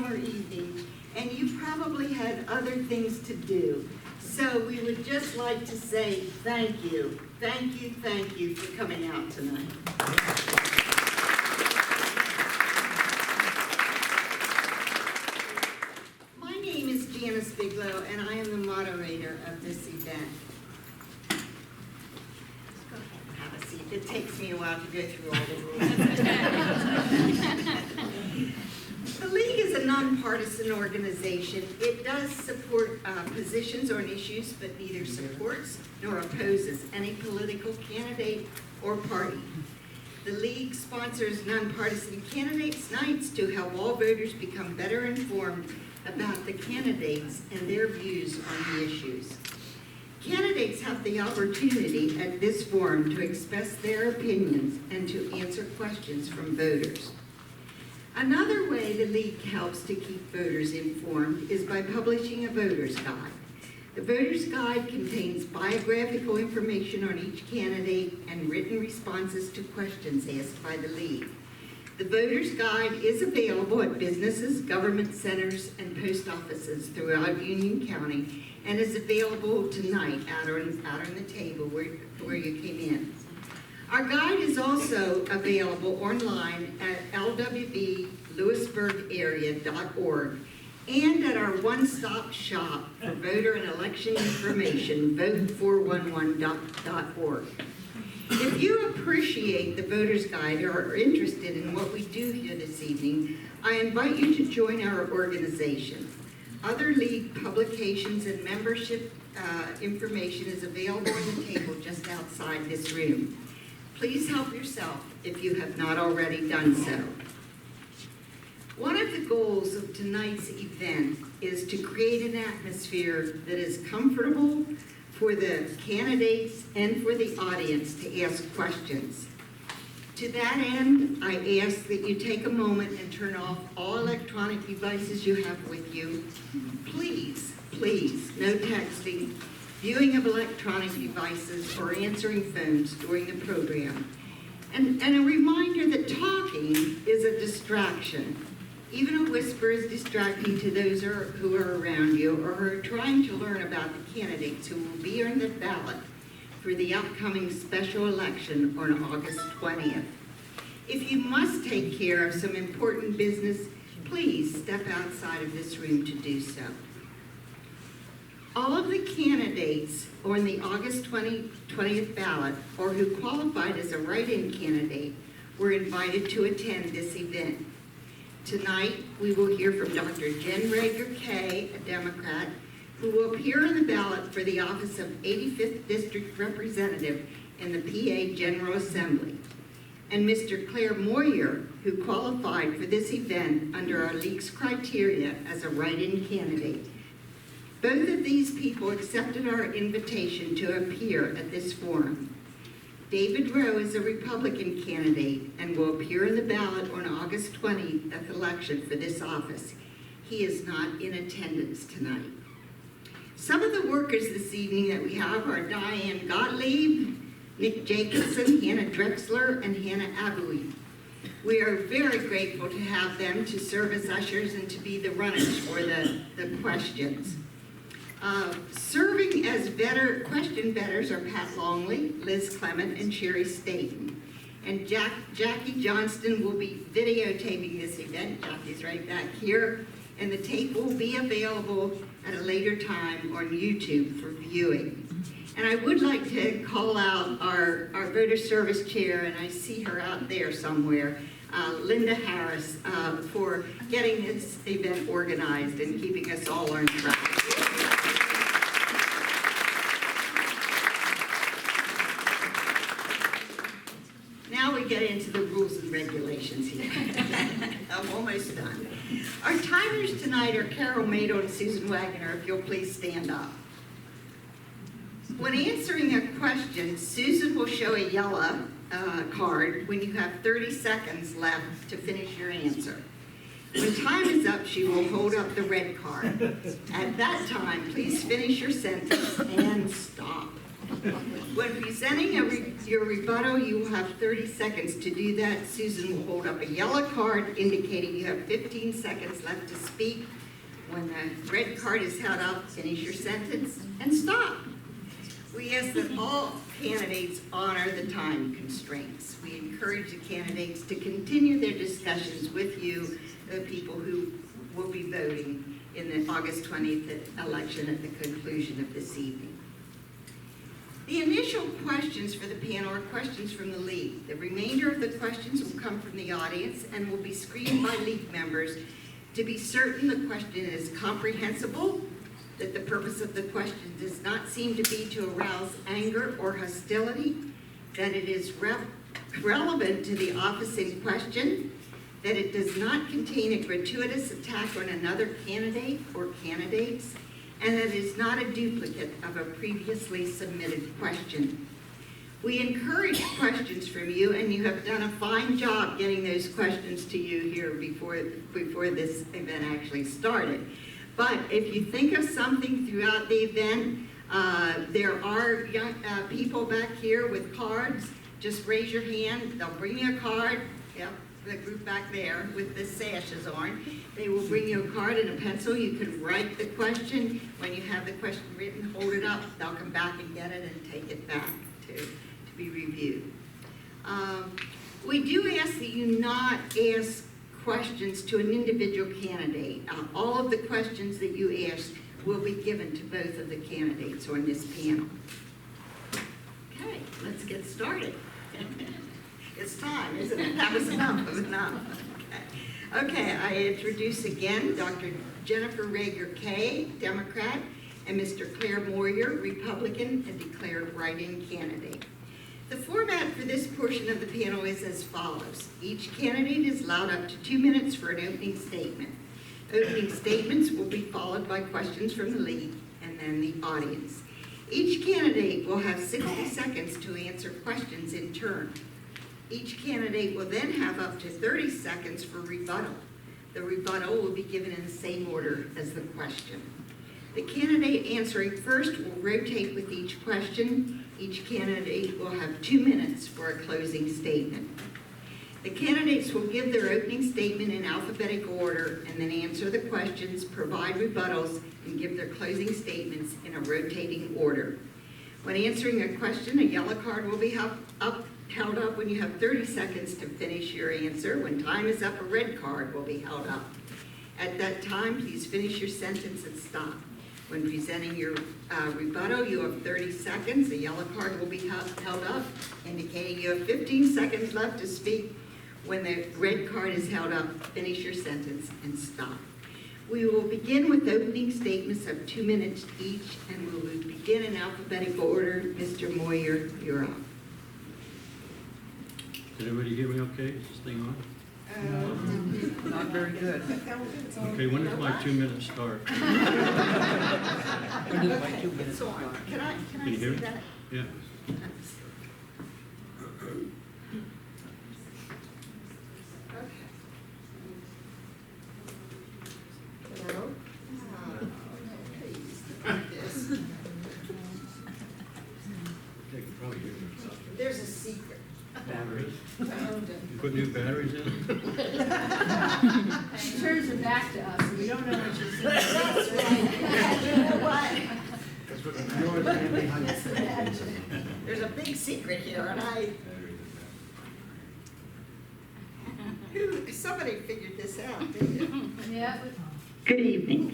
summer evening, and you probably had other things to do. So we would just like to say thank you. Thank you for coming out tonight. My name is Janice Bigelow, and I am the moderator of this event. Have a seat. It takes me a while to go through all the rules. The League is a nonpartisan organization. It does support positions on issues, but neither supports nor opposes any political candidate or party. The League sponsors nonpartisan candidates nights to help all voters become better informed about the candidates and their views on the issues. Candidates have the opportunity at this forum to express their opinions and to answer questions from voters. Another way the League helps to keep voters informed is by publishing a voter's guide. The voter's guide contains biographical information on each candidate and written responses to questions asked by the League. The voter's guide is available at businesses, government centers, and post offices throughout Union County and is available tonight out on the table where you came in. Our guide is also available online at lwblewisburgarea.org and at our one-stop shop for voter and election information, vote411.org. If you appreciate the voter's guide or are interested in what we do here this evening, I invite you to join our organization. Other League publications and membership information is available on the table just outside this room. Please help yourself if you have not already done so. One of the goals of tonight's event is to create an atmosphere that is comfortable for the candidates and for the audience to ask questions. To that end, I ask that you take a moment and turn off all electronic devices you have with you. Please, no texting, viewing of electronic devices, or answering phones during the program. And a reminder that talking is a distraction. Even a whisper is distracting to those who are around you or who are trying to learn about the candidates who will be on the ballot for the upcoming special election on August 20th. If you must take care of some important business, please step outside of this room to do so. All of the candidates on the August 20th ballot or who qualified as a write-in candidate were invited to attend this event. Tonight, we will hear from Dr. Jen Rager Kay, a Democrat, who will appear on the ballot for the office of 85th District Representative in the PA General Assembly, and Mr. Claire Moyer, who qualified for this event under our League's criteria as a write-in candidate. Both of these people accepted our invitation to appear at this forum. David Rowe is a Republican candidate and will appear in the ballot on August 20th election for this office. He is not in attendance tonight. Some of the workers this evening that we have are Diane Gottlieb, Nick Jacobson, Hannah Drexler, and Hannah Abui. We are very grateful to have them to serve as ushers and to be the runners for the questions. Serving as question bettors are Pat Longley, Liz Clement, and Sherry Staten. And Jackie Johnston will be videotaping this event. Jackie's right back here. And the tape will be available at a later time on YouTube for viewing. And I would like to call out our voter service chair, and I see her out there somewhere, Linda Harris, for getting this event organized and keeping us all on track. Now we get into the rules and regulations here. I'm almost done. Our timers tonight are Carol Mado and Susan Wagner, if you'll please stand up. When answering a question, Susan will show a yellow card when you have 30 seconds left to finish your answer. When time is up, she will hold up the red card. At that time, please finish your sentence and stop. When presenting your rebuttal, you will have 30 seconds to do that. Susan will hold up a yellow card indicating you have 15 seconds left to speak. When the red card is held up, finish your sentence and stop. We ask that all candidates honor the time constraints. We encourage the candidates to continue their discussions with you, the people who will be voting in the August 20th election at the conclusion of this evening. The initial questions for the panel are questions from the league. The remainder of the questions will come from the audience and will be screened by league members to be certain the question is comprehensible, that the purpose of the question does not seem to be to arouse anger or hostility, that it is relevant to the office in question, that it does not contain a gratuitous attack on another candidate or candidates, and that it is not a duplicate of a previously submitted question. We encourage questions from you, and you have done a fine job getting those questions to you here before this event actually started. But if you think of something throughout the event, there are young people back here with cards. Just raise your hand. They'll bring you a card. Yep, the group back there with the sashes on. They will bring you a card and a pencil. You can write the question. When you have the question written, hold it up. They'll come back and get it and take it back to be reviewed. We do ask that you not ask questions to an individual candidate. All of the questions that you ask will be given to both of the candidates on this panel. Okay, let's get started. It's time, isn't it? That was enough of enough. Okay, I introduce again Dr. Jennifer Rager Kay, Democrat, and Mr. Claire Moyer, Republican, and declared write-in candidate. The format for this portion of the panel is as follows. Each candidate is allowed up to 2 minutes for an opening statement. Opening statements will be followed by questions from the league and then the audience. Each candidate will have 60 seconds to answer questions in turn. Each candidate will then have up to 30 seconds for rebuttal. The rebuttal will be given in the same order as the question. The candidate answering first will rotate with each question. Each candidate will have 2 minutes for a closing statement. The candidates will give their opening statement in alphabetical order and then answer the questions, provide rebuttals, and give their closing statements in a rotating order. When answering a question, a yellow card will be held up when you have 30 seconds to finish your answer. When time is up, a red card will be held up. At that time, please finish your sentence and stop. When presenting your rebuttal, you have 30 seconds. A yellow card will be held up, indicating you have 15 seconds left to speak. When the red card is held up, finish your sentence and stop. We will begin with opening statements of 2 minutes each, and we will begin in alphabetical order. Mr. Moyer, you're up. Did everybody hear me okay? Is this thing on? Not very good. Okay, when does my 2 minutes start? When does my 2 minutes So, start? can I Can you see hear me? that? Yeah. Hello? Please, like this. They can probably hear me. There's a secret. Batteries? Found it. You put new batteries in? She turns her back to us, and we don't know what she's saying. That's right. You know what? There's a big secret here, and somebody figured this out, didn't you? Yeah. Good evening.